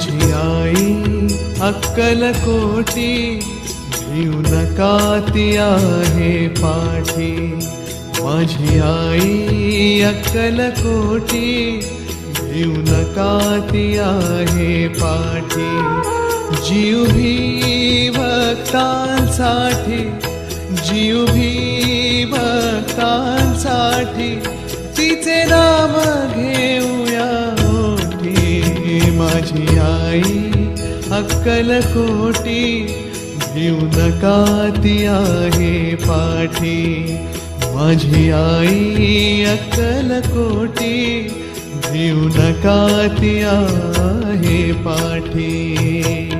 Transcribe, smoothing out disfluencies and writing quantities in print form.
माझी आई अक्कलकोटी, भिऊ नका ती आहे पाठी. माझी आई अक्कलकोटी, भिऊ नका ती आहे पाठी. जीव भी भक्तांसाठी, जीव भी भक्तांसाठी, तिचे नाम घेऊया ओठी. माझी आई अक्कलकोटी, भिऊ नका ती आहे पाठी. माझी आई अक्कलकोटी, भिऊ नका ती आहे पाठी.